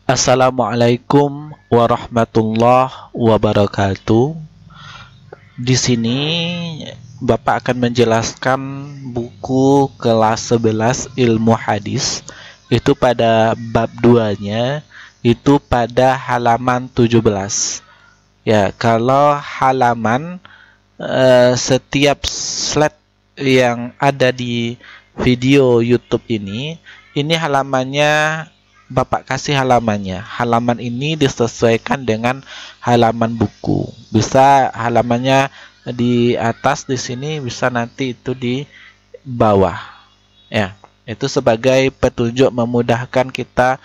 Assalamualaikum warahmatullahi wabarakatuh. Di sini Bapak akan menjelaskan buku kelas 11 ilmu hadis. Itu pada bab 2-nya, itu pada halaman 17. Ya, kalau halaman setiap slide yang ada di video YouTube ini halamannya Bapak kasih halamannya. Halaman ini disesuaikan dengan halaman buku. Bisa halamannya di atas di sini, bisa nanti itu di bawah. Ya, itu sebagai petunjuk memudahkan kita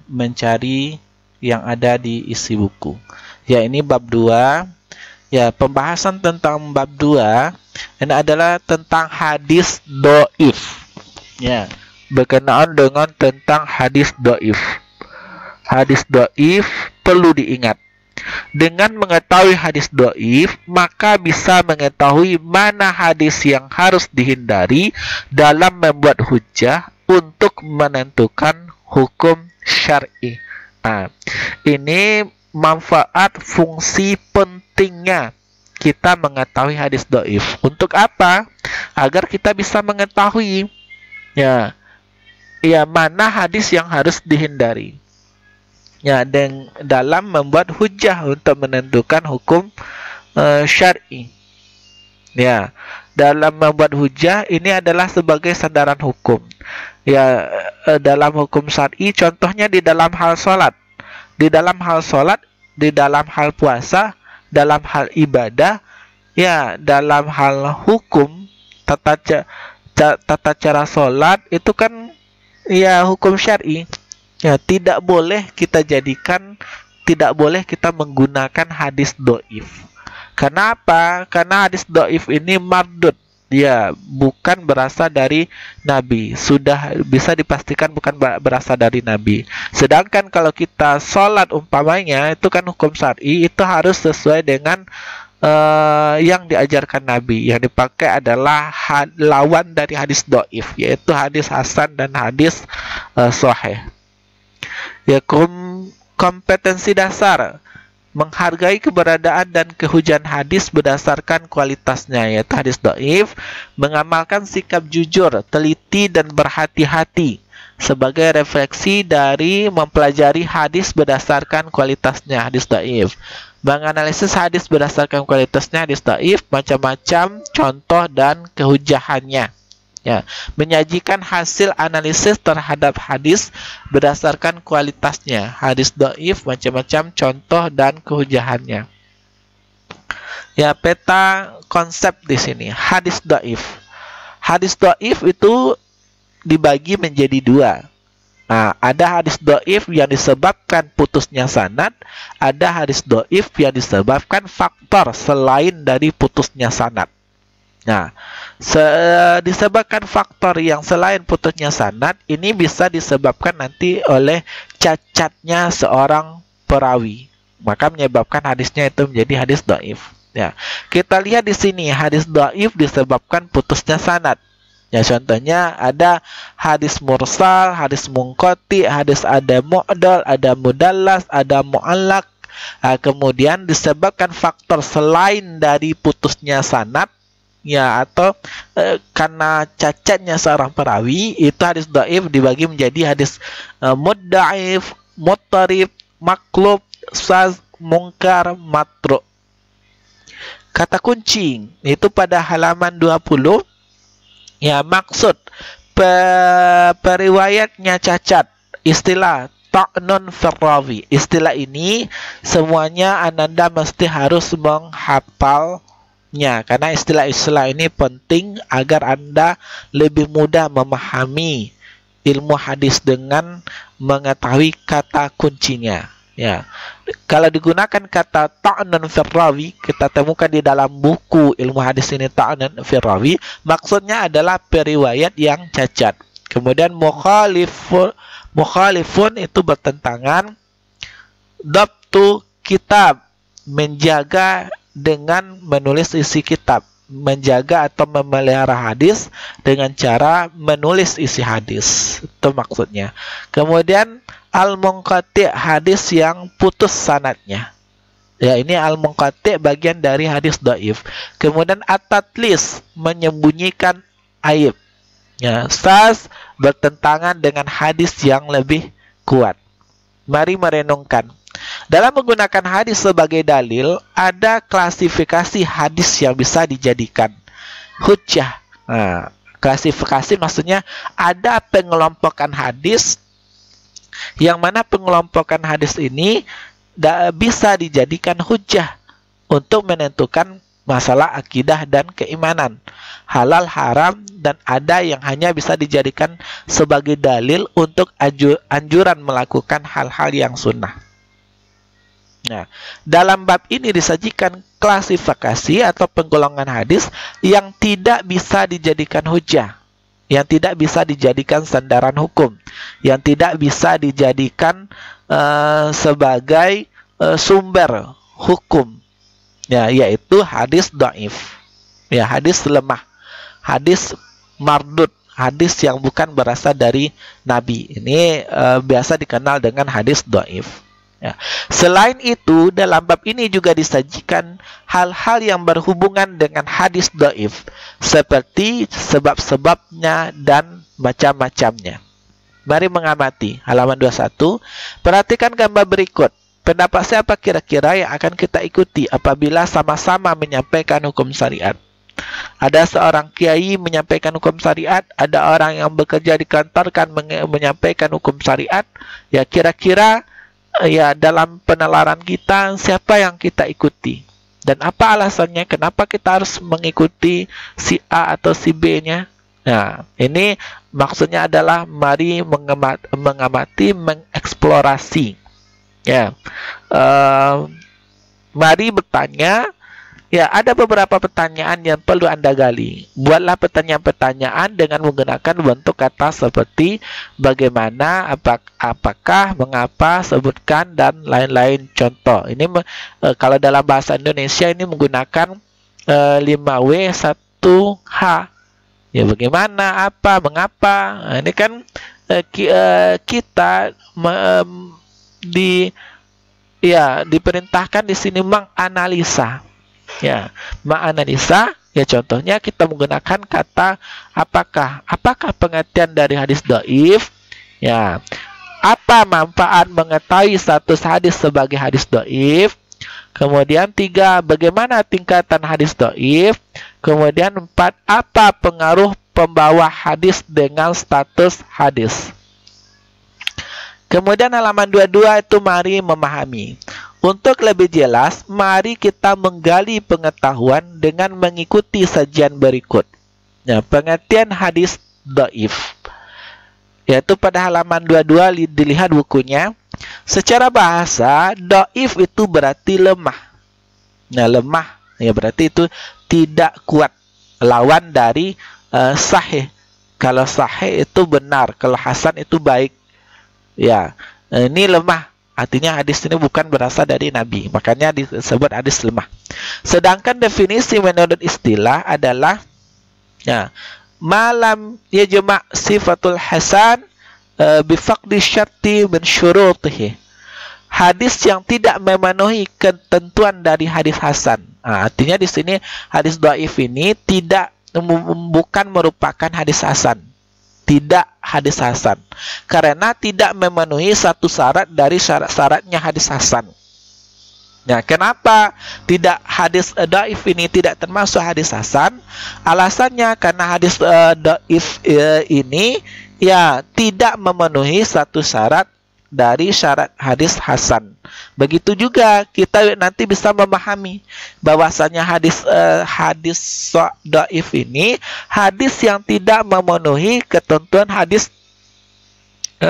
mencari yang ada di isi buku. Ya, ini bab 2. Ya, pembahasan tentang bab 2 ini adalah tentang hadis dhaif. Ya, berkenaan dengan tentang hadis dhaif. Hadis dhaif perlu diingat. Dengan mengetahui hadis dhaif, maka bisa mengetahui mana hadis yang harus dihindari dalam membuat hujjah untuk menentukan hukum syar'i. Nah, ini manfaat fungsi pentingnya kita mengetahui hadis dhaif. Untuk apa? Agar kita bisa mengetahui mana hadis yang harus dihindari. Ya, dan dalam membuat hujjah untuk menentukan hukum syar'i. Ya, dalam membuat hujjah ini adalah sebagai sandaran hukum. Ya, dalam hukum syar'i contohnya di dalam hal salat. Di dalam hal salat, di dalam hal puasa, dalam hal ibadah, ya, dalam hal hukum tata cara salat itu kan ya hukum syar'i. Ya, tidak boleh kita menggunakan hadis dhaif. Kenapa? Karena hadis dhaif ini mardud. Ya, bukan berasal dari Nabi. Sudah bisa dipastikan bukan berasal dari Nabi. Sedangkan kalau kita sholat umpamanya, itu kan hukum syar'i, itu harus sesuai dengan yang diajarkan Nabi. Yang dipakai adalah lawan dari hadis dhaif, yaitu hadis hasan dan hadis sahih. Ya, kompetensi dasar menghargai keberadaan dan kehujan hadis berdasarkan kualitasnya, yaitu hadis dhaif, mengamalkan sikap jujur, teliti dan berhati-hati sebagai refleksi dari mempelajari hadis berdasarkan kualitasnya, hadis dhaif. Menganalisis hadis berdasarkan kualitasnya, hadis dhaif, macam-macam contoh dan kehujahannya. Ya, menyajikan hasil analisis terhadap hadis berdasarkan kualitasnya, hadis dhaif, macam-macam contoh dan kehujahannya. Ya, peta konsep di sini hadis dhaif. Hadis dhaif itu dibagi menjadi 2. Nah, ada hadis dhaif yang disebabkan putusnya sanad, ada hadis dhaif yang disebabkan faktor selain dari putusnya sanad. Nah, disebabkan faktor yang selain putusnya sanad ini bisa disebabkan nanti oleh cacatnya seorang perawi, maka menyebabkan hadisnya itu menjadi hadis dhaif. Ya, kita lihat di sini hadis dhaif disebabkan putusnya sanad. Ya, contohnya ada hadis mursal, hadis munqati, hadis ada mu'dal, ada mudallas, ada mu'allaq. Kemudian disebabkan faktor selain dari putusnya sanad, ya, atau karena cacatnya seorang perawi, itu hadis dhaif dibagi menjadi hadis muddaif, muttarib, maklub, saz, mungkar, matruk. Kata kunci itu pada halaman 20. Ya, maksud periwayatnya cacat, istilah ta'nun firrawi. Istilah ini semuanya Ananda mesti harus menghafalnya, karena istilah-istilah ini penting agar Anda lebih mudah memahami ilmu hadis dengan mengetahui kata kuncinya. Ya, kalau digunakan kata ta'nun firrawi, kita temukan di dalam buku ilmu hadis ini ta'nun firrawi, maksudnya adalah periwayat yang cacat. Kemudian mukhalifun itu bertentangan. Dhabtu kitab, menjaga dengan menulis isi kitab. menjaga atau memelihara hadis dengan cara menulis isi hadis. Itu maksudnya. Kemudian al-munqati', hadis yang putus sanadnya. Ya, ini al-munqati' bagian dari hadis dhaif. Kemudian at-tadlis, menyembunyikan aib. Ya, saz bertentangan dengan hadis yang lebih kuat. Mari merenungkan. Dalam menggunakan hadis sebagai dalil, ada klasifikasi hadis yang bisa dijadikan hujjah. Nah, klasifikasi maksudnya ada pengelompokan hadis, yang mana pengelompokan hadis ini bisa dijadikan hujjah untuk menentukan masalah akidah dan keimanan, halal haram, dan ada yang hanya bisa dijadikan sebagai dalil untuk anjuran melakukan hal-hal yang sunnah. Nah, dalam bab ini disajikan klasifikasi atau penggolongan hadis yang tidak bisa dijadikan hujjah, yang tidak bisa dijadikan sandaran hukum, yang tidak bisa dijadikan sebagai sumber hukum. Ya, yaitu hadis dhaif. Ya, hadis lemah, hadis mardud, hadis yang bukan berasal dari Nabi. Ini biasa dikenal dengan hadis dhaif. Ya. Selain itu, dalam bab ini juga disajikan hal-hal yang berhubungan dengan hadis dhaif, seperti sebab-sebabnya dan macam-macamnya. Mari mengamati halaman 21. Perhatikan gambar berikut. Pendapat siapa kira-kira yang akan kita ikuti apabila sama-sama menyampaikan hukum syariat? Ada seorang kiai menyampaikan hukum syariat, ada orang yang bekerja di kantor kan menyampaikan hukum syariat. Ya, kira-kira ya dalam penalaran kita siapa yang kita ikuti? Dan apa alasannya kenapa kita harus mengikuti si A atau si B-nya? Nah, ini maksudnya adalah mari mengamati, mengeksplorasi. Ya, mari bertanya. Ya, ada beberapa pertanyaan yang perlu Anda gali. Buatlah pertanyaan-pertanyaan dengan menggunakan bentuk kata seperti bagaimana, apakah, mengapa, sebutkan, dan lain-lain contoh. Ini kalau dalam bahasa Indonesia ini menggunakan 5W 1H. Ya, bagaimana, apa, mengapa. Nah, ini kan kita diperintahkan di sini menganalisa. Ya, menganalisa. Ya, contohnya kita menggunakan kata apakah pengertian dari hadis dhaif? Ya, apa manfaat mengetahui status hadis sebagai hadis dhaif? Kemudian 3, bagaimana tingkatan hadis dhaif? Kemudian 4, apa pengaruh pembawa hadis dengan status hadis? Kemudian halaman 22 itu mari memahami. Untuk lebih jelas, mari kita menggali pengetahuan dengan mengikuti sajian berikut. Nah, pengertian hadis dhaif, yaitu pada halaman 22 dilihat bukunya. Secara bahasa, dhaif itu berarti lemah. Nah, lemah ya berarti itu tidak kuat. Lawan dari sahih. Kalau sahih itu benar, kalau hasan itu baik. Ya, ini lemah. Artinya hadis ini bukan berasal dari Nabi, makanya disebut hadis lemah. Sedangkan definisi menurut istilah adalah ya, malam yajma' sifatul hasan bifaqdi syarti min syurutihi. Hadis yang tidak memenuhi ketentuan dari hadis hasan. Nah, artinya di sini hadis dhaif ini bukan merupakan hadis hasan. Tidak hadis hasan, karena tidak memenuhi satu syarat dari syarat-syaratnya hadis hasan. Nah, kenapa tidak hadis dhaif ini tidak termasuk hadis hasan? Alasannya karena hadis dhaif ini ya tidak memenuhi satu syarat dari syarat hadis hasan. Begitu juga kita nanti bisa memahami bahwasanya hadis dhaif ini hadis yang tidak memenuhi ketentuan hadis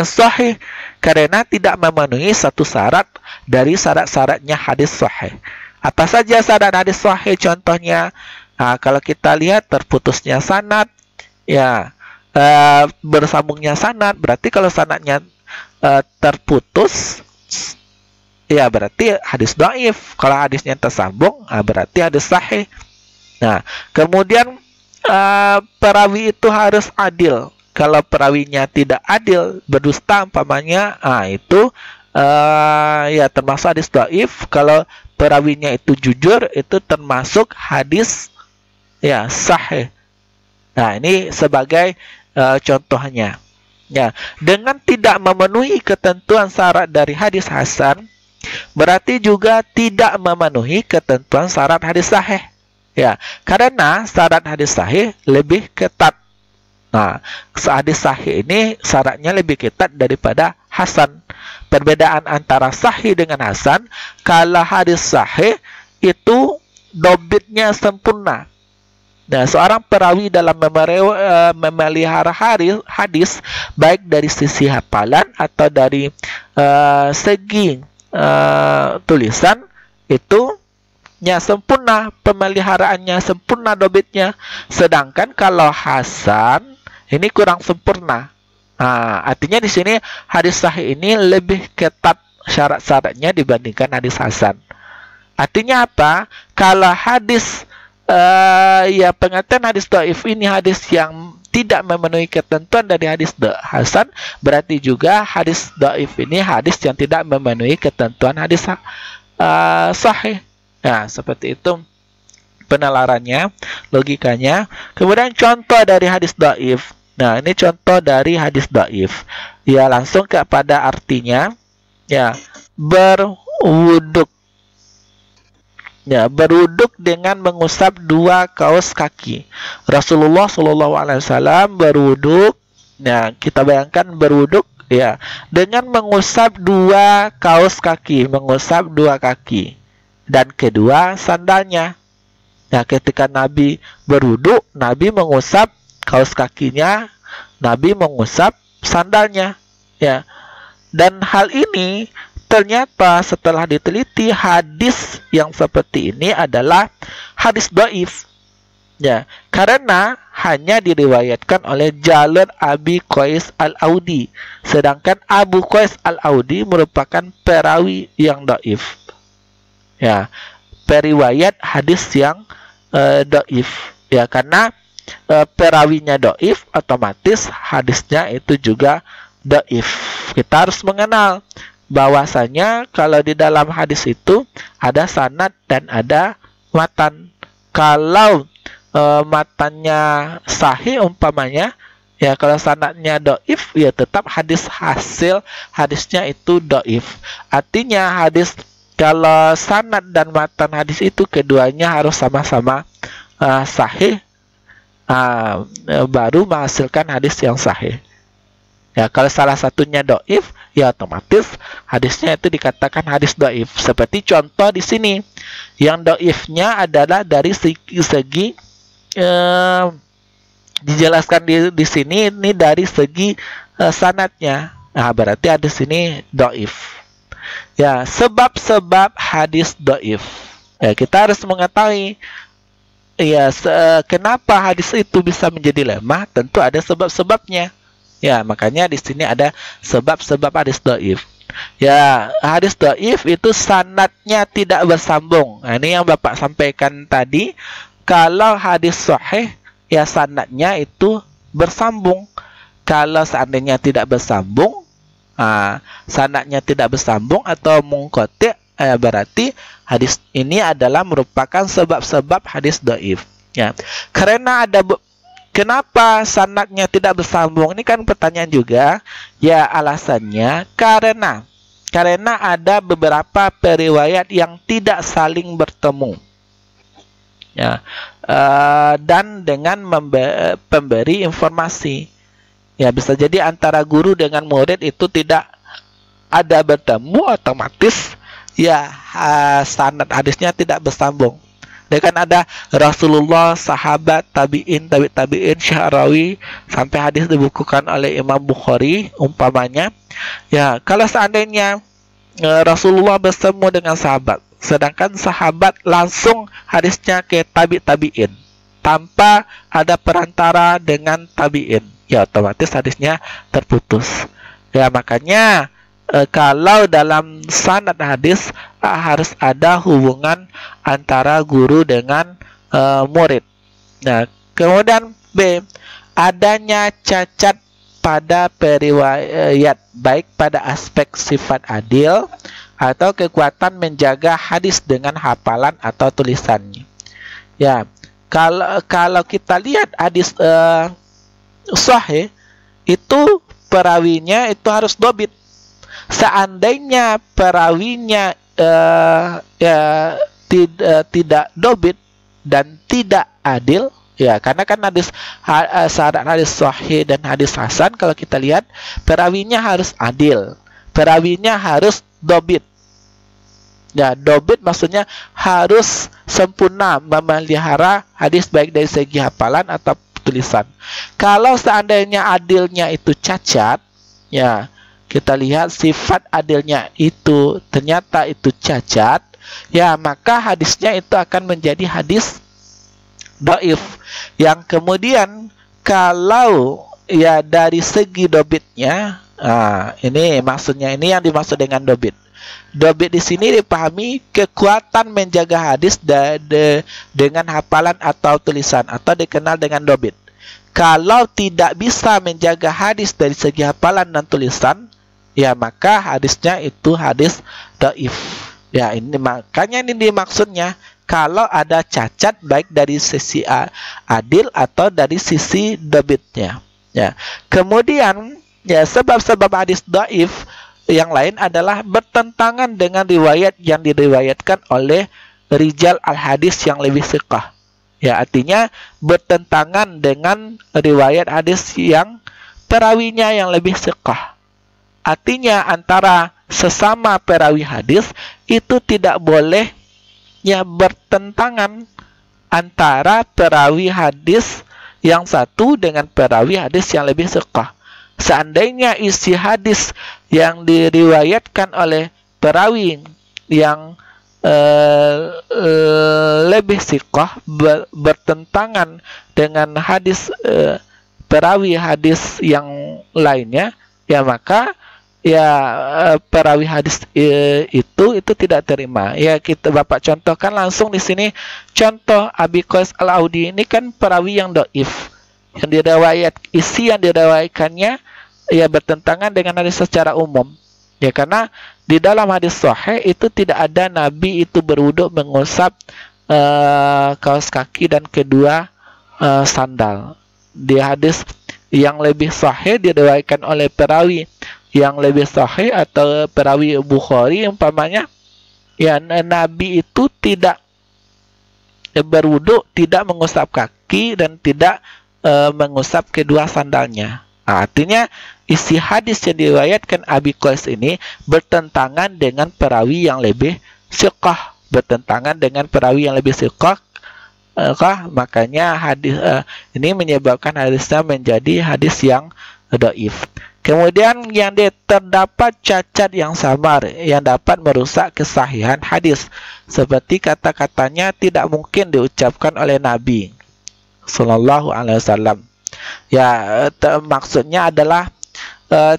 sahih, karena tidak memenuhi satu syarat dari syarat-syaratnya hadis sahih. Apa saja syarat hadis sahih? Contohnya, kalau kita lihat terputusnya sanad, ya bersambungnya sanad, berarti kalau sanadnya terputus, ya berarti hadis dhaif. Kalau hadisnya tersambung, berarti hadis sahih. Nah, kemudian perawi itu harus adil. Kalau perawinya tidak adil, berdusta umpamanya, itu ya termasuk hadis dhaif. Kalau perawinya itu jujur, itu termasuk hadis ya sahih. Nah, ini sebagai contohnya. Ya, dengan tidak memenuhi ketentuan syarat dari hadis hasan, berarti juga tidak memenuhi ketentuan syarat hadis sahih. Ya, karena syarat hadis sahih lebih ketat. Nah, hadis sahih ini syaratnya lebih ketat daripada hasan. Perbedaan antara sahih dengan hasan, kalau hadis sahih itu dobitnya sempurna. Nah, seorang perawi dalam memelihara hadis, baik dari sisi hafalan atau dari segi tulisan, itu sempurna, pemeliharaannya sempurna, dobitnya. Sedangkan kalau hasan ini kurang sempurna. Nah, artinya di sini hadis sahih ini lebih ketat syarat-syaratnya dibandingkan hadis hasan. Artinya apa? Kalau hadis ya pengertian hadis dhaif ini hadis yang tidak memenuhi ketentuan dari hadis hasan, berarti juga hadis dhaif ini hadis yang tidak memenuhi ketentuan hadis sahih. Nah, seperti itu penalarannya, logikanya. Kemudian contoh dari hadis dhaif. Nah, ini contoh dari hadis dhaif. Ya, langsung kepada artinya. Ya, berwuduk. Ya, berwuduk dengan mengusap dua kaos kaki. Rasulullah SAW berwuduk. Nah, kita bayangkan berwuduk ya dengan mengusap dua kaos kaki, mengusap dua kaki. Dan kedua sandalnya. Nah, ketika Nabi berwudu, Nabi mengusap kaos kakinya, Nabi mengusap sandalnya. Ya. Dan hal ini ternyata setelah diteliti, hadis yang seperti ini adalah hadis dhaif. Ya, karena hanya diriwayatkan oleh jalur Abi Qais Al-Audi, sedangkan Abu Qais Al-Audi merupakan perawi yang dhaif. Ya, periwayat hadis yang dhaif. Ya, karena perawinya dhaif, otomatis hadisnya itu juga dhaif. Kita harus mengenal bahwasanya kalau di dalam hadis itu ada sanad dan ada matan. Kalau matannya sahih umpamanya, ya kalau sanadnya dhaif, ya tetap hasil hadisnya itu dhaif. Artinya hadis, kalau sanad dan matan hadis itu keduanya harus sama-sama sahih, baru menghasilkan hadis yang sahih. Ya, kalau salah satunya dhaif, ya otomatis hadisnya itu dikatakan hadis dhaif. Seperti contoh di sini, yang dhaifnya adalah dari segi dijelaskan di sini ini dari segi sanadnya. Nah, berarti hadis ini dhaif. Ya, sebab-sebab hadis dhaif. Ya, kita harus mengetahui ya kenapa hadis itu bisa menjadi lemah, tentu ada sebab-sebabnya. Ya, makanya di sini ada sebab-sebab hadis dhaif. Ya, hadis dhaif itu sanadnya tidak bersambung. Nah, ini yang Bapak sampaikan tadi. Kalau hadis sahih, ya sanadnya itu bersambung. Kalau seandainya tidak bersambung, sanadnya tidak bersambung atau munqati', berarti hadis ini adalah merupakan sebab-sebab hadis dhaif. Ya, karena ada kenapa sanadnya tidak bersambung? Ini kan pertanyaan juga. Ya, alasannya karena ada beberapa periwayat yang tidak saling bertemu. Ya, dan dengan pemberi informasi. Ya, bisa jadi antara guru dengan murid itu tidak ada bertemu, otomatis ya sanad hadisnya tidak bersambung. Dengan ada Rasulullah, sahabat, tabi'in, tabi'in, Syahrawi, sampai hadis dibukukan oleh Imam Bukhari umpamanya. Ya, kalau seandainya Rasulullah bertemu dengan sahabat, sedangkan sahabat langsung hadisnya ke tabi'in tanpa ada perantara dengan tabi'in, ya otomatis hadisnya terputus. Ya, makanya kalau dalam sanad hadis harus ada hubungan antara guru dengan murid. Nah, kemudian B, adanya cacat pada periwayat baik pada aspek sifat adil atau kekuatan menjaga hadis dengan hafalan atau tulisannya. Ya, kalau kita lihat hadis sahih itu perawinya itu harus dobit. Seandainya perawinya tidak dobit dan tidak adil, ya, karena kan syarat hadis sahih dan hadis hasan, kalau kita lihat perawinya harus adil, perawinya harus dobit. Ya, dobit maksudnya harus sempurna memelihara hadis baik dari segi hafalan atau tulisan. Kalau seandainya adilnya itu cacat, ya, kita lihat sifat adilnya itu ternyata itu cacat, ya, maka hadisnya itu akan menjadi hadis dhaif. Yang kemudian kalau ya dari segi dobitnya, ini maksudnya, ini yang dimaksud dengan dobit. Dobit di sini dipahami kekuatan menjaga hadis dengan hafalan atau tulisan, atau dikenal dengan dobit. Kalau tidak bisa menjaga hadis dari segi hafalan dan tulisan, ya, maka hadisnya itu hadis dhaif. Ya, ini makanya ini dimaksudnya kalau ada cacat baik dari sisi adil atau dari sisi dobitnya. Ya. Kemudian, ya, sebab-sebab hadis dhaif yang lain adalah bertentangan dengan riwayat yang diriwayatkan oleh rijal al-hadis yang lebih thiqah. Ya, artinya bertentangan dengan riwayat hadis yang perawinya yang lebih thiqah. Artinya antara sesama perawi hadis itu tidak boleh ya bertentangan antara perawi hadis yang satu dengan perawi hadis yang lebih thiqah. Seandainya isi hadis yang diriwayatkan oleh perawi yang lebih thiqah bertentangan dengan hadis perawi hadis yang lainnya, ya, maka ya perawi hadis itu tidak terima. Ya, kita Bapak contohkan langsung di sini. Contoh Abi Qais Al-Audi ini kan perawi yang dhaif, yang isi yang diriwayatkannya ya bertentangan dengan hadis secara umum. Ya, karena di dalam hadis sahih itu tidak ada Nabi itu berwudu mengusap kaos kaki dan kedua sandal. Di hadis yang lebih sahih diriwayatkan oleh perawi yang lebih sahih atau perawi Bukhari umpamanya, ya, Nabi itu tidak berwudu, tidak mengusap kaki dan tidak mengusap kedua sandalnya. Artinya isi hadis yang diriwayatkan Abi Qais ini bertentangan dengan perawi yang lebih thiqah, bertentangan dengan perawi yang lebih thiqah. Makanya hadis ini menyebabkan hadisnya menjadi hadis yang dhaif. Kemudian yang terdapat cacat yang samar yang dapat merusak kesahihan hadis, seperti kata-katanya tidak mungkin diucapkan oleh Nabi Sallallahu Alaihi Wasallam. Ya, maksudnya adalah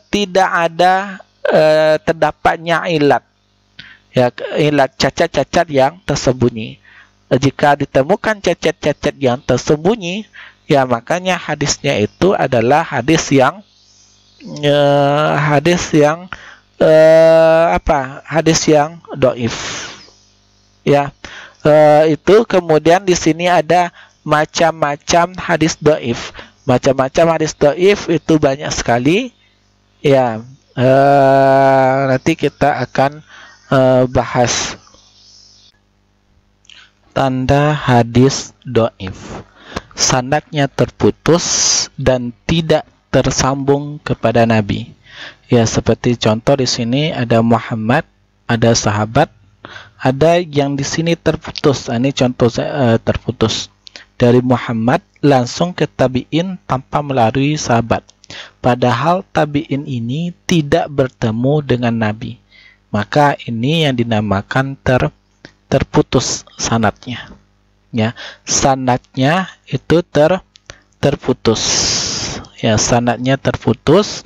tidak ada terdapatnya ilat, ya, ilat cacat-cacat yang tersembunyi. Jika ditemukan cacat-cacat yang tersembunyi, ya, makanya hadisnya itu adalah hadis yang hadis yang dhaif. Ya, itu kemudian di sini ada macam-macam hadis dhaif. Macam-macam hadis dhaif itu banyak sekali. Ya, nanti kita akan bahas. Tanda hadis dhaif: sanadnya terputus dan tidak tersambung kepada Nabi. Ya, seperti contoh di sini ada Muhammad, ada sahabat, ada yang di sini terputus. Ini contoh terputus dari Muhammad langsung ke tabi'in tanpa melalui sahabat. Padahal tabi'in ini tidak bertemu dengan Nabi. Maka ini yang dinamakan terputus sanadnya. Ya, sanadnya itu terputus. Ya, sanadnya terputus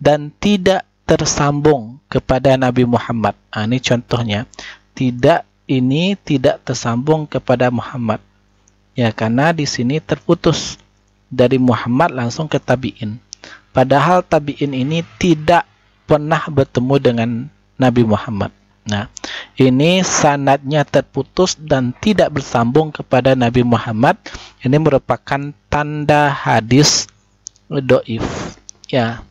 dan tidak tersambung kepada Nabi Muhammad. Ini contohnya. Tidak tersambung kepada Muhammad. Ya, karena di sini terputus dari Muhammad langsung ke tabi'in. Padahal tabi'in ini tidak pernah bertemu dengan Nabi Muhammad. Nah, ini sanadnya terputus dan tidak bersambung kepada Nabi Muhammad. Ini merupakan tanda hadis dhaif. Ya,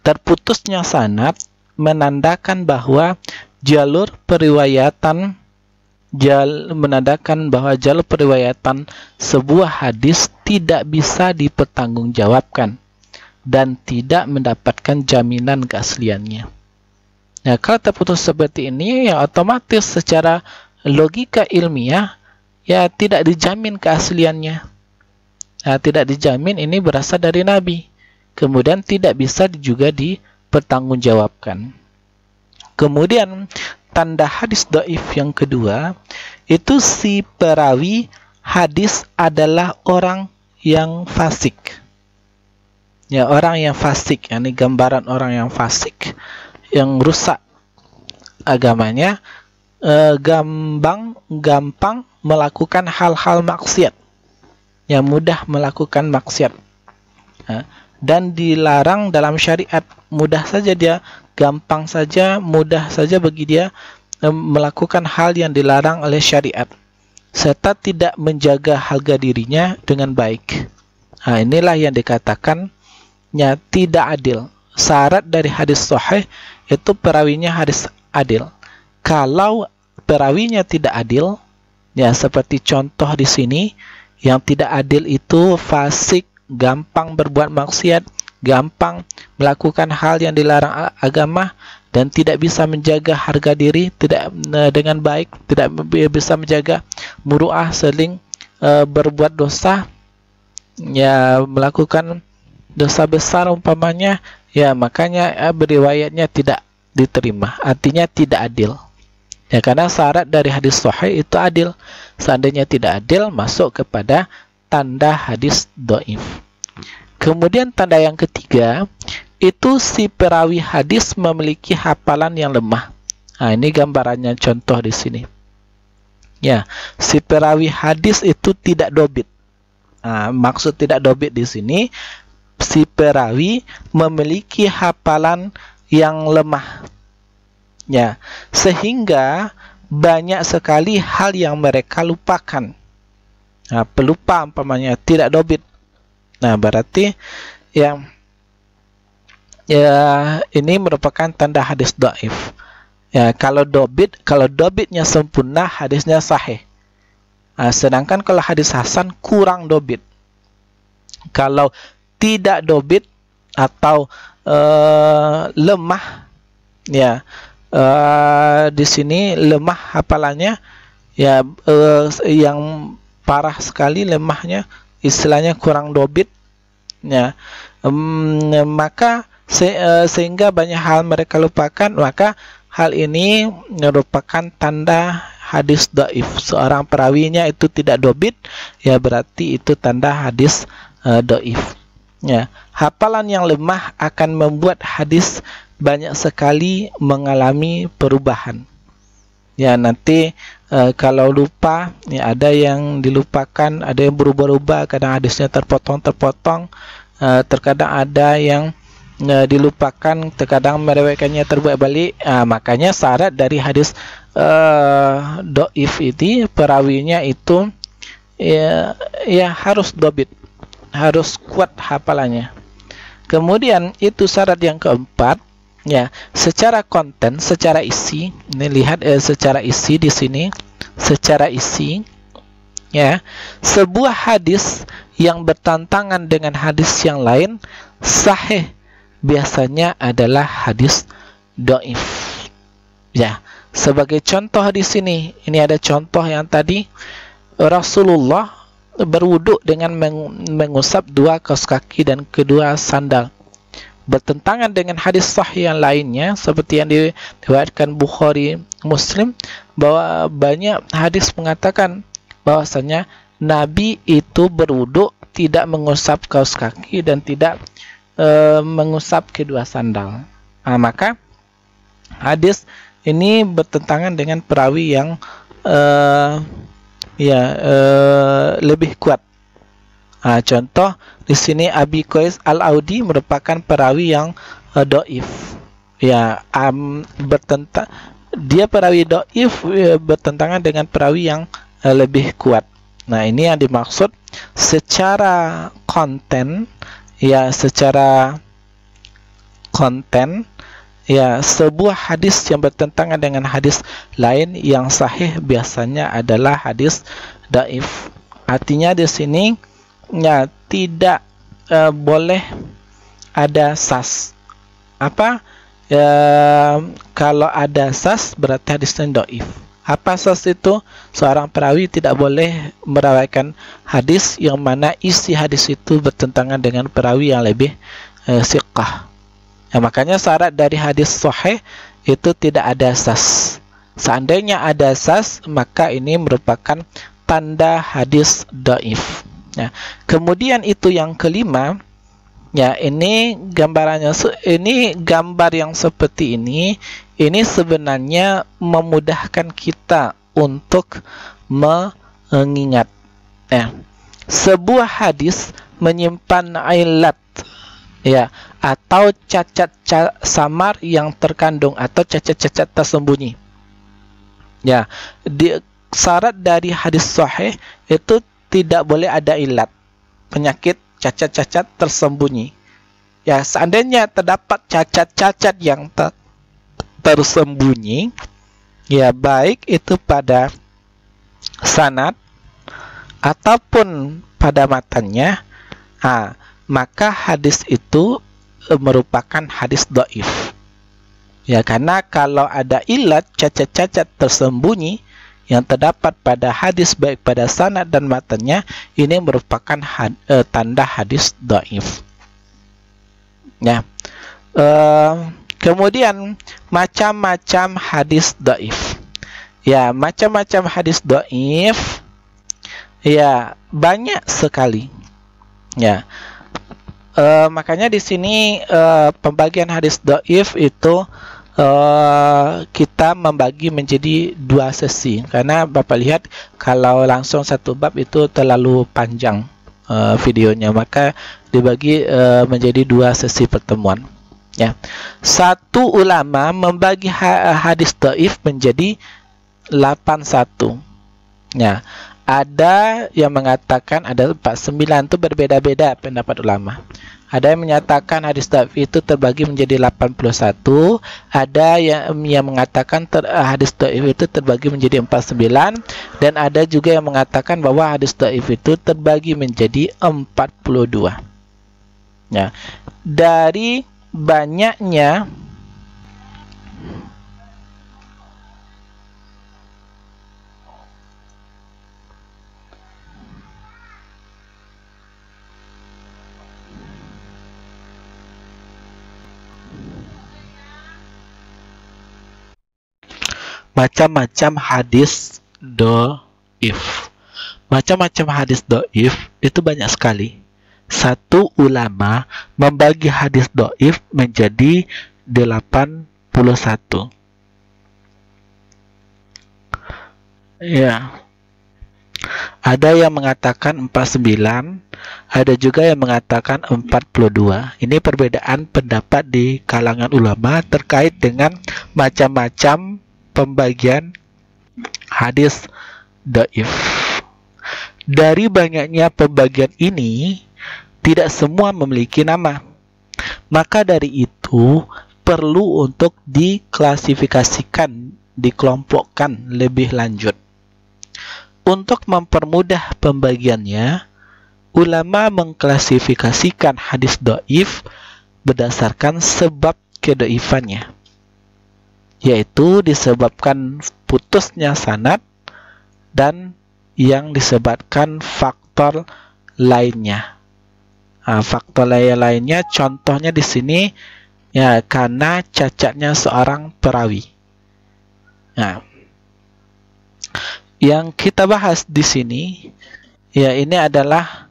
terputusnya sanad menandakan bahwa jalur periwayatan sebuah hadis tidak bisa dipertanggungjawabkan dan tidak mendapatkan jaminan keasliannya. Nah, kalau terputus seperti ini, ya otomatis secara logika ilmiah ya tidak dijamin keasliannya. Nah, tidak dijamin ini berasal dari Nabi. Kemudian tidak bisa juga dipertanggungjawabkan. Kemudian tanda hadis dhaif yang kedua, itu si perawi hadis adalah orang yang fasik. Ya, orang yang fasik. Ini gambaran orang yang fasik, yang rusak agamanya, gampang melakukan hal-hal maksiat, yang mudah melakukan maksiat, dan dilarang dalam syariat. Mudah saja dia, gampang saja, mudah saja bagi dia melakukan hal yang dilarang oleh syariat, serta tidak menjaga harga dirinya dengan baik. Nah, inilah yang dikatakannya tidak adil. Syarat dari hadis sahih itu perawinya hadis adil. Kalau perawinya tidak adil, ya seperti contoh di sini, yang tidak adil itu fasik, gampang berbuat maksiat, gampang melakukan hal yang dilarang agama, dan tidak bisa menjaga harga diri tidak dengan baik, tidak bisa menjaga muruah, sering berbuat dosa, ya melakukan dosa besar umpamanya, ya makanya beriwayatnya tidak diterima, artinya tidak adil. Ya, karena syarat dari hadis sahih itu adil. Seandainya tidak adil, masuk kepada tanda hadis dhaif. Kemudian tanda yang ketiga, itu si perawi hadis memiliki hafalan yang lemah. Nah, ini gambarannya contoh di sini. Ya, si perawi hadis itu tidak dobit. Nah, maksud tidak dobit di sini, si perawi memiliki hafalan yang lemah. Ya, sehingga banyak sekali hal yang mereka lupakan. Nah, pelupa umpamanya, tidak dobit. Nah, berarti yang ini merupakan tanda hadis dhaif. Ya, kalau dobitnya sempurna, hadisnya sahih. Nah, sedangkan kalau hadis hasan kurang dobit. Kalau tidak dobit atau lemah, ya di sini lemah hafalannya, ya yang parah sekali lemahnya, istilahnya kurang dobit, ya maka sehingga banyak hal mereka lupakan, maka hal ini merupakan tanda hadis dhaif. Seorang perawinya itu tidak dobit, ya berarti itu tanda hadis dhaif. Ya, hafalan yang lemah akan membuat hadis banyak sekali mengalami perubahan. Ya, nanti kalau lupa, ya ada yang dilupakan, ada yang berubah-ubah, kadang hadisnya terpotong-terpotong, terkadang ada yang dilupakan, terkadang meriwayatkannya terbuat balik. Makanya syarat dari hadis dhaif ini, perawinya itu ya harus dobit, harus kuat hafalannya. Kemudian itu syarat yang keempat. Ya, secara konten, secara isi, ini lihat secara isi di sini, secara isi, ya, sebuah hadis yang bertentangan dengan hadis yang lain sahih biasanya adalah hadis dhaif. Ya, sebagai contoh di sini, ini ada contoh yang tadi, Rasulullah berwudu dengan mengusap dua kaus kaki dan kedua sandal. Bertentangan dengan hadis sahih yang lainnya seperti yang diriwayatkan Bukhari, Muslim, bahwa banyak hadis mengatakan bahwasanya Nabi itu berwudu tidak mengusap kaus kaki dan tidak mengusap kedua sandal. Maka hadis ini bertentangan dengan perawi yang lebih kuat. Contoh di sini Abi Qais Al-Audi merupakan perawi yang dhaif. Dia perawi dhaif bertentangan dengan perawi yang lebih kuat. Nah, ini yang dimaksud secara konten, secara konten, sebuah hadis yang bertentangan dengan hadis lain yang sahih biasanya adalah hadis dhaif. Artinya di sini tidak boleh ada sas. Kalau ada sas berarti hadisnya dhaif. Apa sas itu? Seorang perawi tidak boleh merawikan hadis yang mana isi hadis itu bertentangan dengan perawi yang lebih siqah. Makanya syarat dari hadis sahih itu tidak ada sas. Seandainya ada sas, maka ini merupakan tanda hadis dhaif. Kemudian itu yang kelima, ini gambarannya, ini gambar yang seperti ini sebenarnya memudahkan kita untuk mengingat. Sebuah hadis menyimpan ilat, atau cacat samar yang terkandung atau cacat-cacat tersembunyi. Syarat dari hadis sahih itu tidak boleh ada ilat, penyakit, cacat-cacat tersembunyi. Seandainya terdapat cacat-cacat yang tersembunyi, baik itu pada sanad ataupun pada matanya, maka hadis itu merupakan hadis dhaif. Karena kalau ada ilat, cacat-cacat tersembunyi yang terdapat pada hadis baik pada sanad dan matanya, ini merupakan tanda hadis dhaif. Kemudian macam-macam hadis dhaif. Macam-macam hadis dhaif banyak sekali. Makanya di sini pembagian hadis dhaif itu kita membagi menjadi 2 sesi, karena Bapak lihat kalau langsung satu bab itu terlalu panjang videonya, maka dibagi menjadi 2 sesi pertemuan. Satu ulama membagi hadis dhaif menjadi 81. Ada yang mengatakan ada 49, itu berbeda-beda pendapat ulama. Ada yang menyatakan hadis dhaif itu terbagi menjadi 81, ada yang mengatakan hadis dhaif itu terbagi menjadi 49, dan ada juga yang mengatakan bahwa hadis dhaif itu terbagi menjadi 42. Dari banyaknya macam-macam hadis dhaif. Macam-macam hadis dhaif itu banyak sekali. Satu ulama membagi hadis dhaif menjadi 81. Ada yang mengatakan 49, ada juga yang mengatakan 42. Ini perbedaan pendapat di kalangan ulama terkait dengan macam-macam pembagian hadis dhaif. Dari banyaknya pembagian ini, tidak semua memiliki nama. Maka dari itu perlu untuk diklasifikasikan, dikelompokkan lebih lanjut. Untuk mempermudah pembagiannya, ulama mengklasifikasikan hadis dhaif berdasarkan sebab kedhaifannya, yaitu disebabkan putusnya sanad dan yang disebabkan faktor lainnya. Faktor lainnya contohnya di sini karena cacatnya seorang perawi. Yang kita bahas di sini ini adalah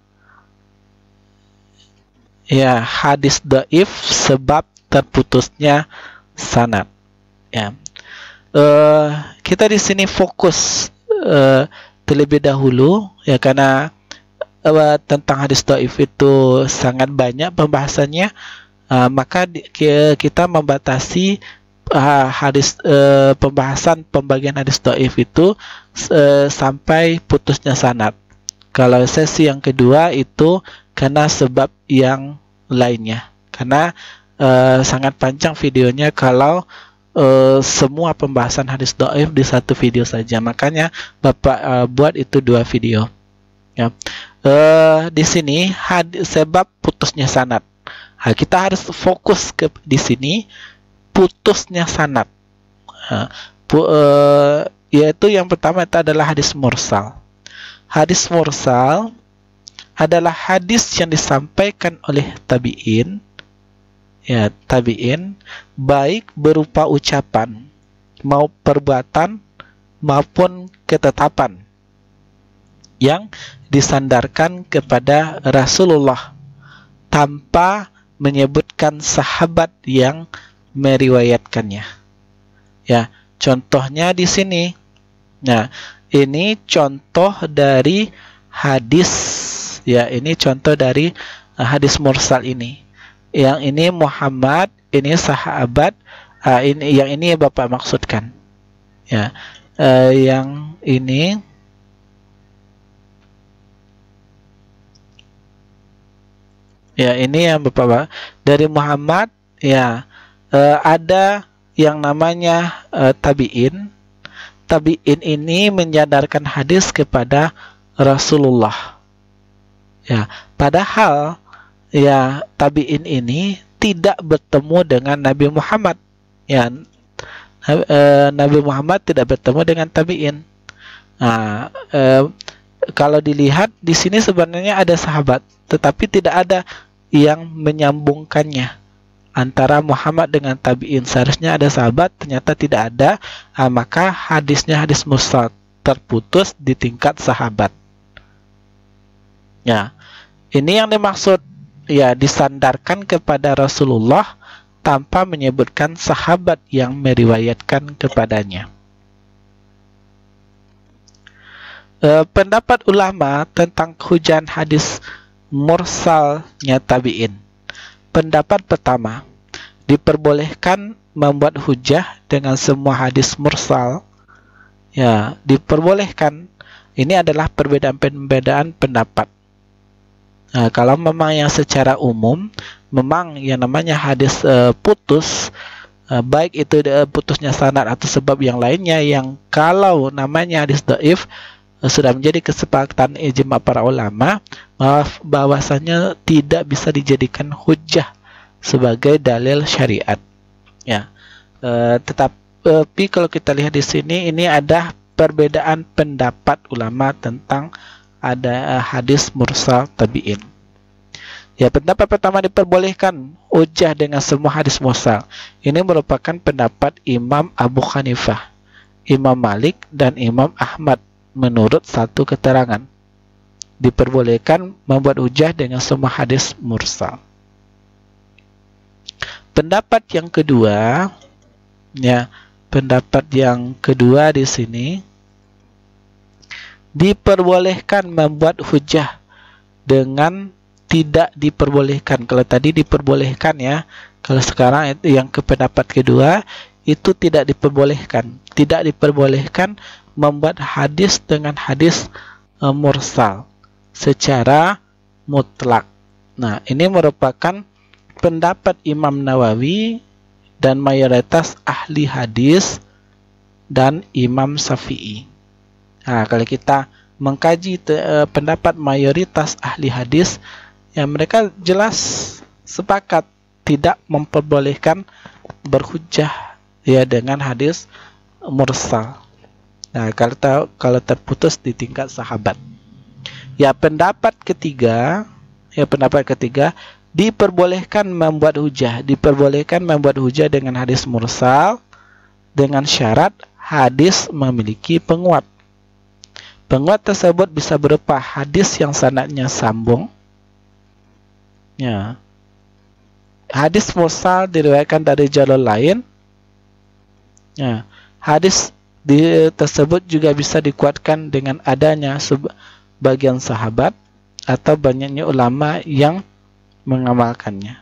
hadis dhaif sebab terputusnya sanad. Kita di sini fokus terlebih dahulu, ya, karena tentang hadis dhaif itu sangat banyak pembahasannya. Maka kita membatasi pembahasan pembagian hadis dhaif itu sampai putusnya sanad. Kalau sesi yang kedua itu karena sebab yang lainnya, karena sangat panjang videonya kalau semua pembahasan hadis dhaif di satu video saja. Makanya Bapak buat itu 2 video, ya. Di sini sebab putusnya sanad. Kita harus fokus di sini putusnya sanad. Yaitu yang pertama itu adalah hadis mursal. Hadis mursal adalah hadis yang disampaikan oleh tabi'in, ya, tabi'in, baik berupa ucapan, mau perbuatan maupun ketetapan yang disandarkan kepada Rasulullah tanpa menyebutkan sahabat yang meriwayatkannya. Ya, contohnya di sini. Nah, ini contoh dari hadis, ya, ini contoh dari hadis mursal ini. Yang ini Muhammad, ini sahabat, yang ini Bapak maksudkan. Ya, yang ini yang Bapak dari Muhammad, ya, ada yang namanya tabi'in. Tabi'in ini menyadarkan hadis kepada Rasulullah. Ya, padahal ya tabi'in ini tidak bertemu dengan Nabi Muhammad. Ya, Nabi Muhammad tidak bertemu dengan tabi'in. Nah, kalau dilihat di sini sebenarnya ada sahabat, tetapi tidak ada yang menyambungkannya antara Muhammad dengan tabi'in. Seharusnya ada sahabat, ternyata tidak ada. Maka hadisnya hadis mursal, terputus di tingkat sahabat. Ya, ini yang dimaksud, ya, disandarkan kepada Rasulullah tanpa menyebutkan sahabat yang meriwayatkan kepadanya. Pendapat ulama tentang hujan hadis mursalnya tabi'in. Pendapat pertama, diperbolehkan membuat hujah dengan semua hadis mursal. Ya, diperbolehkan. Ini adalah perbedaan-perbedaan pendapat. Nah, kalau memang yang secara umum, memang yang namanya hadis putus, baik itu putusnya sanad atau sebab yang lainnya, yang kalau namanya hadis dhaif, sudah menjadi kesepakatan ijma para ulama bahwasanya tidak bisa dijadikan hujjah sebagai dalil syariat. Ya, tetapi kalau kita lihat di sini, ini ada perbedaan pendapat ulama tentang ada hadis mursal tabi'in. Ya, pendapat pertama, diperbolehkan hujjah dengan semua hadis mursal. Ini merupakan pendapat Imam Abu Hanifah, Imam Malik, dan Imam Ahmad. Menurut satu keterangan, diperbolehkan membuat hujjah dengan semua hadis mursal. Pendapat yang kedua, ya, pendapat yang kedua di sini, diperbolehkan membuat hujjah dengan tidak diperbolehkan. Kalau tadi diperbolehkan, ya, kalau sekarang itu yang ke pendapat kedua, itu tidak diperbolehkan. Tidak diperbolehkan membuat hadis dengan hadis mursal secara mutlak. Nah, ini merupakan pendapat Imam Nawawi dan mayoritas ahli hadis dan Imam Syafi'i. Nah, kalau kita mengkaji pendapat mayoritas ahli hadis, ya, mereka jelas sepakat tidak memperbolehkan berhujjah, ya, dengan hadis mursal. Nah, kalau terputus di tingkat sahabat. Ya, pendapat ketiga, diperbolehkan membuat hujjah. Diperbolehkan membuat hujjah dengan hadis mursal dengan syarat hadis memiliki penguat. Penguat tersebut bisa berupa hadis yang sanadnya sambung. Ya. Hadis mursal diriwayatkan dari jalur lain. Ya. Hadis tersebut juga bisa dikuatkan dengan adanya sebagian sahabat atau banyaknya ulama yang mengamalkannya.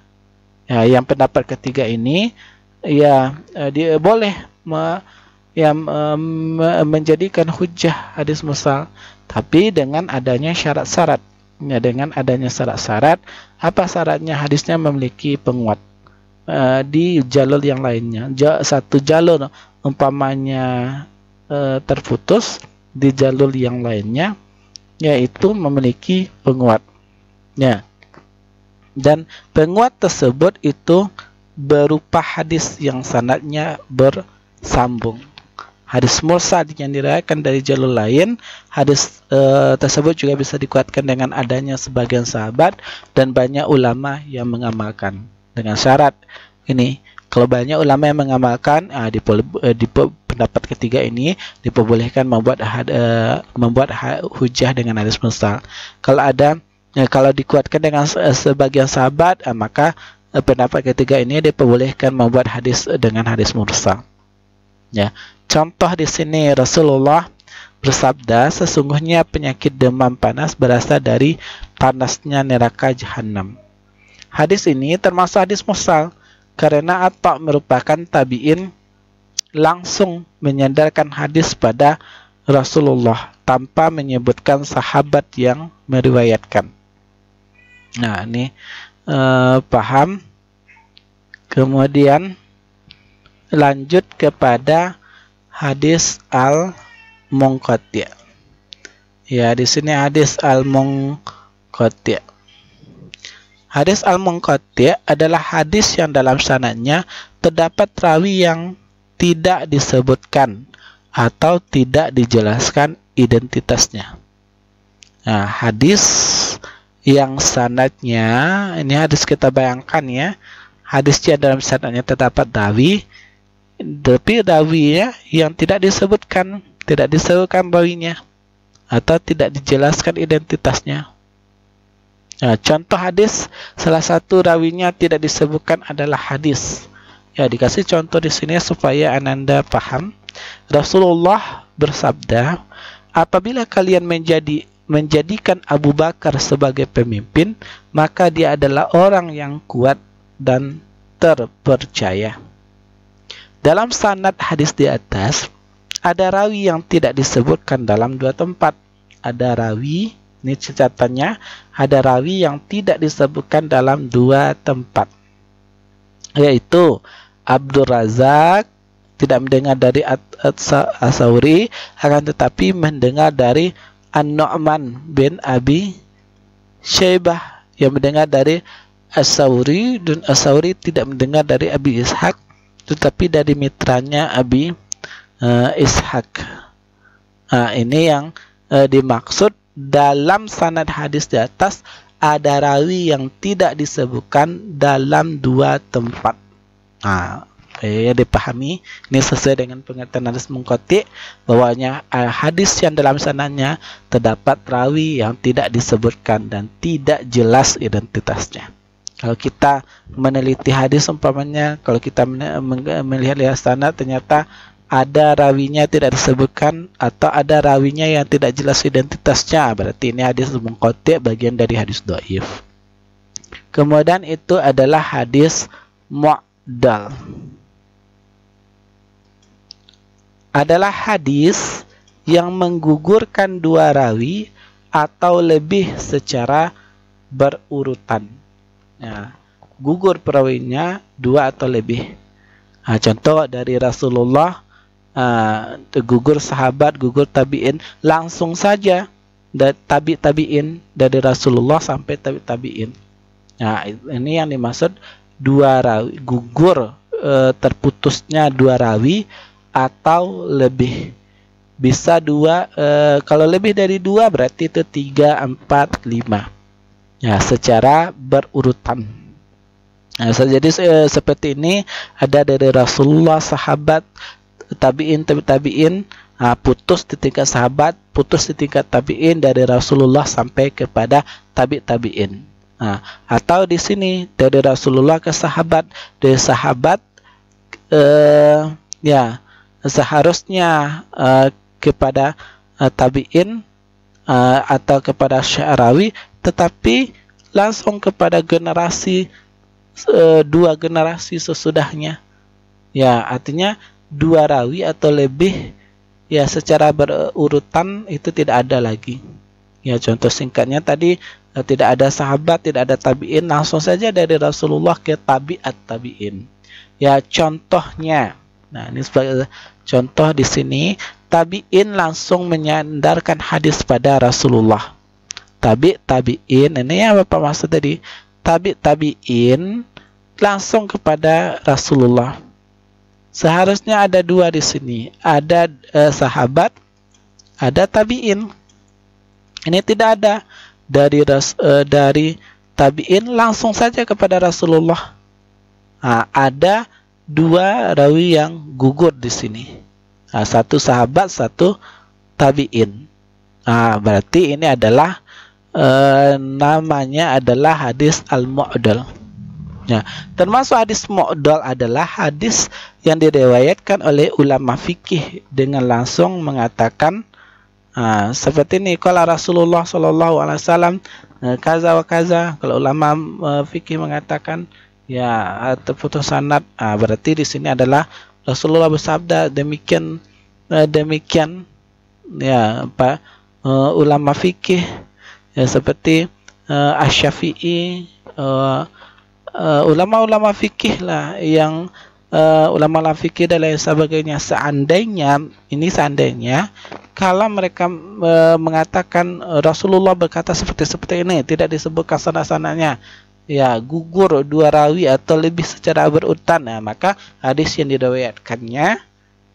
Ya, yang pendapat ketiga ini ya dia boleh menjadikan hujjah hadis mursal, tapi dengan adanya syarat-syarat. Ya, dengan adanya syarat-syarat, apa syaratnya? Hadisnya memiliki penguat di jalur yang lainnya. Satu jalur umpamanya terputus, di jalur yang lainnya yaitu memiliki penguat. Ya. Dan penguat tersebut itu berupa hadis yang sanadnya bersambung. Hadis mursal yang diriwayatkan dari jalur lain, hadis tersebut juga bisa dikuatkan dengan adanya sebagian sahabat dan banyak ulama yang mengamalkan. Dengan syarat ini, kalau banyak ulama yang mengamalkan, di pendapat ketiga ini diperbolehkan membuat hujjah dengan hadis mursal. Kalau dikuatkan dengan sebagian sahabat, maka pendapat ketiga ini diperbolehkan membuat hadis dengan hadis mursal. Ya, contoh di sini Rasulullah bersabda, sesungguhnya penyakit demam panas berasal dari panasnya neraka jahanam. Hadis ini termasuk hadis mursal karena Atta merupakan tabi'in langsung menyandarkan hadis pada Rasulullah tanpa menyebutkan sahabat yang meriwayatkan. Nah, ini paham. Kemudian lanjut kepada hadis al-munqati'. Ya, di sini hadis al-munqati'. Hadis al-munqati' adalah hadis yang dalam sanadnya terdapat rawi yang tidak disebutkan atau tidak dijelaskan identitasnya. Nah, hadis yang sanadnya, ini hadis kita bayangkan ya, hadisnya dalam sanadnya terdapat rawi, tapi rawinya yang tidak disebutkan rawinya atau tidak dijelaskan identitasnya. Nah, contoh hadis, salah satu rawinya tidak disebutkan adalah hadis. Ya, dikasih contoh di sini supaya Ananda paham. Rasulullah bersabda, apabila kalian menjadikan Abu Bakar sebagai pemimpin, maka dia adalah orang yang kuat dan terpercaya. Dalam sanad hadis di atas, ada rawi yang tidak disebutkan dalam dua tempat. Ada rawi, ini catatannya, ada rawi yang tidak disebutkan dalam dua tempat, yaitu Abdul Razak tidak mendengar dari As-Sauri, akan tetapi mendengar dari An-Nu'man bin Abi Syaibah yang mendengar dari As-Sauri, dan As-Sauri tidak mendengar dari Abi Ishaq, tetapi dari mitranya Abi Ishaq. Nah, ini yang dimaksud dalam sanad hadis di atas, ada rawi yang tidak disebutkan dalam dua tempat. Nah, ya dipahami, ini sesuai dengan pengertian hadis munqati', bahwanya hadis yang dalam sanadnya terdapat rawi yang tidak disebutkan dan tidak jelas identitasnya. Kalau kita meneliti hadis, umpamanya kalau kita melihat sanad, ternyata ada rawinya tidak disebutkan atau ada rawinya yang tidak jelas identitasnya, berarti ini hadis munqati', bagian dari hadis dhaif. Kemudian itu adalah hadis mu'dal. Adalah hadis yang menggugurkan dua rawi atau lebih secara berurutan. Ya, gugur perawinya dua atau lebih. Nah, contoh dari Rasulullah, gugur sahabat, gugur tabi'in, langsung saja dari tabi'in, dari Rasulullah sampai tabi'in. Nah, ini yang dimaksud dua rawi, gugur terputusnya dua rawi atau lebih. Bisa dua, kalau lebih dari dua berarti itu 3, 4, 5. Ya, secara berurutan. Nah, jadi seperti ini, ada dari Rasulullah, sahabat, tabi'in, tabi'in, putus di tingkat sahabat, putus di tingkat tabi'in, dari Rasulullah sampai kepada tabi'in. Atau di sini dari Rasulullah ke sahabat, dari sahabat seharusnya kepada tabi'in atau kepada Sya'rawi, tetapi langsung kepada generasi dua generasi sesudahnya. Ya, artinya dua rawi atau lebih, ya, secara berurutan itu tidak ada lagi. Ya, contoh singkatnya tadi, tidak ada sahabat, tidak ada tabi'in, langsung saja dari Rasulullah ke tabi'at tabi'in. Ya, contohnya. Nah, ini sebagai contoh di sini, tabi'in langsung menyandarkan hadis pada Rasulullah. Tabi'in, ini yang Bapak maksud tadi. Tabi'in langsung kepada Rasulullah. Seharusnya ada dua di sini, ada sahabat, ada tabi'in. Ini tidak ada. Dari tabi'in langsung saja kepada Rasulullah. Nah, ada dua rawi yang gugur di sini. Nah, satu sahabat, satu tabi'in. Nah, berarti ini adalah namanya adalah hadis al-mu'dal. Ya, termasuk hadis mu'dal adalah hadis yang diriwayatkan oleh ulama fikih dengan langsung mengatakan seperti ini, kalau Rasulullah Shallallahu Alaihi Wasallam kaza wa kaza. Kalau ulama fikih mengatakan ya terputus sanad, berarti di sini adalah Rasulullah bersabda demikian. Ya, Pak, ulama fikih ya, seperti Asy-Syafi'i, ulama-ulama fikih lah yang ulama fikih dan lain sebagainya. Seandainya kalau mereka mengatakan Rasulullah berkata seperti ini, tidak disebutkan sanad-sanadnya, ya, gugur dua rawi atau lebih secara berurutan, maka hadis yang diriwayatkannya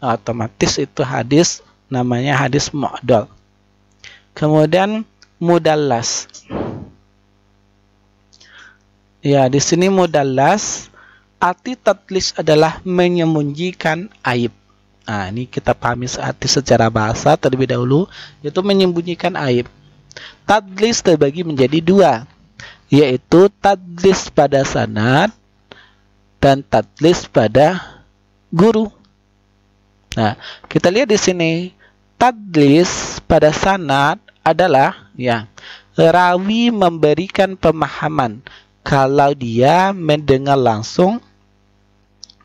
otomatis itu hadis namanya hadis mu'dal. Kemudian mudallas. Ya, di sini mudallas, arti tadlis adalah menyembunyikan aib. Nah, ini kita pahami arti secara bahasa terlebih dahulu, yaitu menyembunyikan aib. Tadlis terbagi menjadi dua, yaitu tadlis pada sanad dan tadlis pada guru. Nah, kita lihat di sini, tadlis pada sanad adalah ya rawi memberikan pemahaman kalau dia mendengar langsung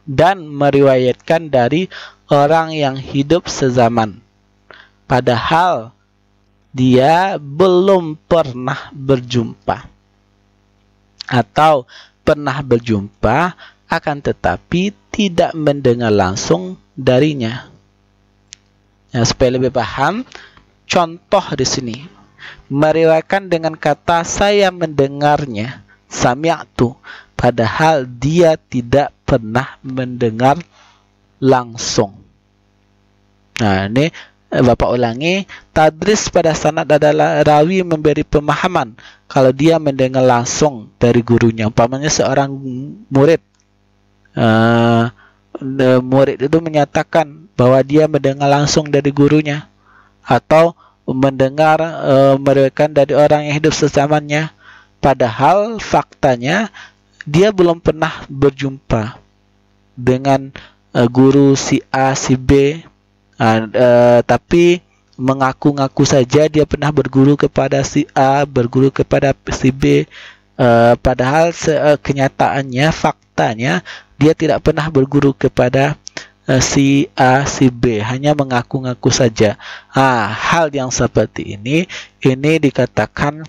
dan meriwayatkan dari orang yang hidup sezaman, padahal dia belum pernah berjumpa atau pernah berjumpa akan tetapi tidak mendengar langsung darinya. Ya, supaya lebih paham, contoh di sini meriwayatkan dengan kata saya mendengarnya, sami'tu, padahal dia tidak pernah mendengar langsung. Nah, ini Bapak ulangi, tadris pada sanad adalah rawi memberi pemahaman kalau dia mendengar langsung dari gurunya. Umpamanya seorang murid, murid itu menyatakan bahwa dia mendengar langsung dari gurunya, atau mendengar meriwayatkan dari orang yang hidup sezamannya, padahal faktanya dia belum pernah berjumpa dengan guru si A, si B, tapi mengaku-ngaku saja dia pernah berguru kepada si A, berguru kepada si B, padahal kenyataannya, faktanya dia tidak pernah berguru kepada si A, si B, hanya mengaku-ngaku saja. Hal yang seperti ini dikatakan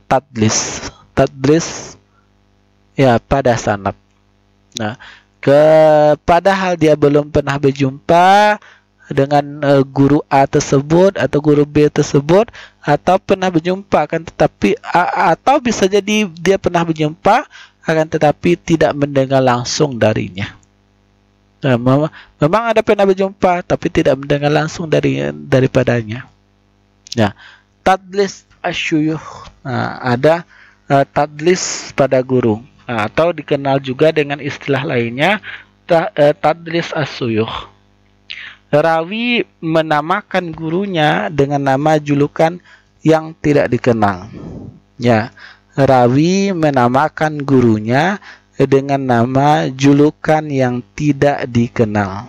tadlis ya pada sanad. Nah, padahal dia belum pernah berjumpa dengan guru A tersebut atau guru B tersebut, atau pernah berjumpa akan tetapi atau bisa jadi dia pernah berjumpa akan tetapi tidak mendengar langsung darinya. Memang ada pernah berjumpa tapi tidak mendengar langsung daripadanya. Ya, tadlis asyuyuh. Ada tadlis pada guru, atau dikenal juga dengan istilah lainnya tadlis asyuyuh. Rawi menamakan gurunya dengan nama julukan yang tidak dikenal. Ya, rawi menamakan gurunya dengan nama julukan yang tidak dikenal.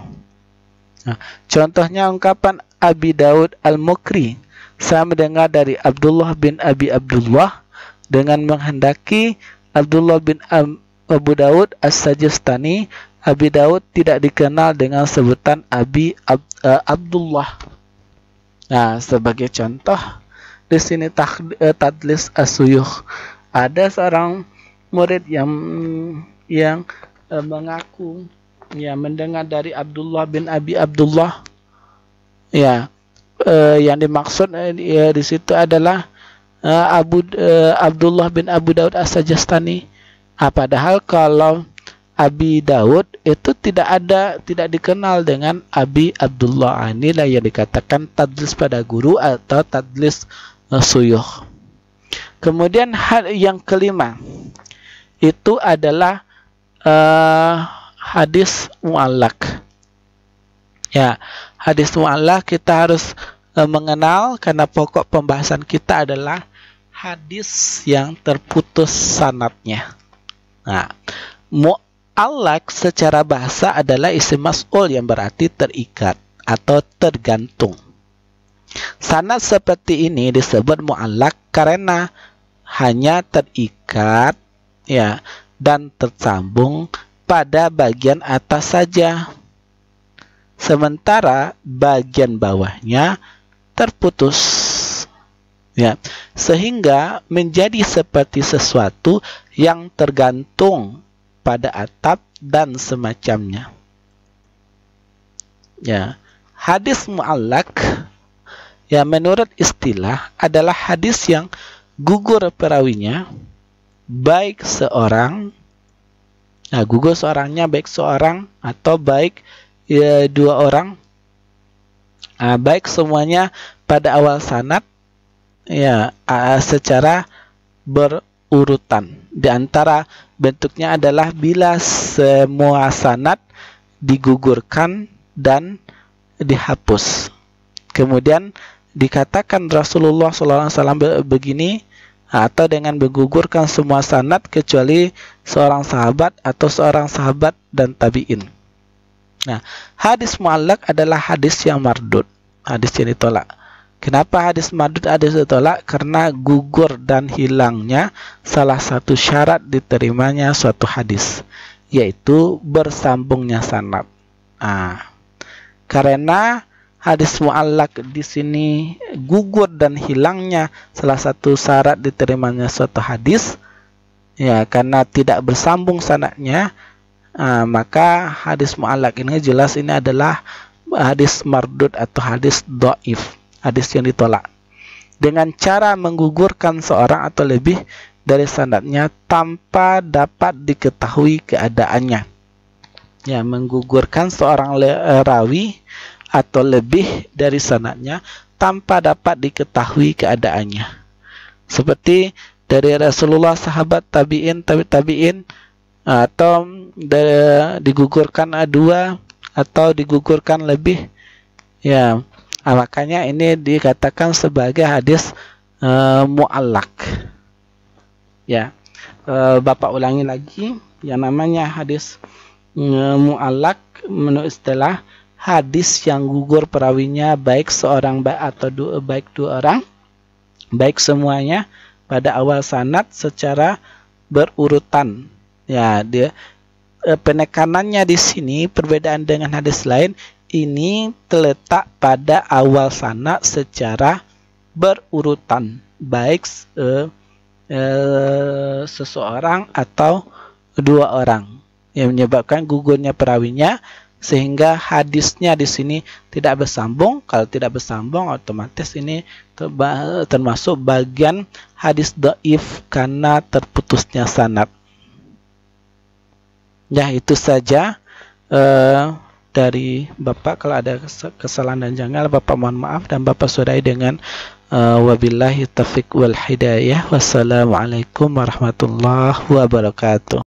Nah, contohnya ungkapan Abi Daud Al-Mukri, saya mendengar dari Abdullah bin Abi Abdullah dengan menghendaki Abdullah bin Abu Daud As-Sajistani. Abi Daud tidak dikenal dengan sebutan Abdullah. Nah, sebagai contoh di sini tadlis as-suyukh. Ada seorang murid yang mengaku mendengar dari Abdullah bin Abi Abdullah. Yang dimaksud di situ adalah Abdullah bin Abu Daud As-Sajistani. Padahal kalau Abi Daud itu tidak dikenal dengan Abi Abdullah. Inilah yang dikatakan tadlis pada guru atau tadlis suyukh. Kemudian hal yang kelima itu adalah hadis mu'allaq. Ya, hadis mu'allaq kita harus mengenal karena pokok pembahasan kita adalah hadis yang terputus sanadnya. Nah, mu'allaq secara bahasa adalah isim maf'ul yang berarti terikat atau tergantung. Sanad seperti ini disebut mu'allaq karena hanya terikat dan tersambung pada bagian atas saja, sementara bagian bawahnya terputus, sehingga menjadi seperti sesuatu yang tergantung pada atap dan semacamnya. Hadis mu'allaq menurut istilah adalah hadis yang gugur perawinya, baik seorang, gugur seorangnya baik seorang atau baik dua orang, baik semuanya pada awal sanad, secara berurutan. Di antara bentuknya adalah bila semua sanad digugurkan dan dihapus. Kemudian dikatakan Rasulullah SAW begini, atau dengan menggugurkan semua sanad kecuali seorang sahabat atau seorang sahabat dan tabi'in. Nah, hadis mu'allaq adalah hadis yang mardud, hadis yang ditolak. Kenapa hadis mardud hadis ditolak? Karena gugur dan hilangnya salah satu syarat diterimanya suatu hadis, yaitu bersambungnya sanad. Karena hadis mu'allaq di sini gugur dan hilangnya salah satu syarat diterimanya suatu hadis, karena tidak bersambung sanadnya, maka hadis mu'allaq ini jelas ini adalah hadis mardud atau hadis dhaif, hadis yang ditolak. Dengan cara menggugurkan seorang atau lebih dari sanadnya tanpa dapat diketahui keadaannya. Menggugurkan seorang rawi atau lebih dari sanadnya tanpa dapat diketahui keadaannya. Seperti dari Rasulullah, sahabat, tabi'in, tabi'in, atau digugurkan dua atau digugurkan lebih. Makanya ini dikatakan sebagai hadis mu'allaq. Bapak ulangi lagi, yang namanya hadis mu'allaq menurut istilah hadis yang gugur perawinya baik seorang atau baik dua orang, baik semuanya pada awal sanad secara berurutan. Penekanannya di sini perbedaan dengan hadis lain ini terletak pada awal sanad secara berurutan, baik seseorang atau dua orang, yang menyebabkan gugurnya perawinya sehingga hadisnya di sini tidak bersambung. Kalau tidak bersambung, otomatis ini termasuk bagian hadis dhaif karena terputusnya sanad. Itu saja dari Bapak. Kalau ada kesalahan dan janggal, Bapak mohon maaf, dan Bapak sudahi dengan wabillahi taufiq wal hidayah. Wassalamualaikum warahmatullahi wabarakatuh.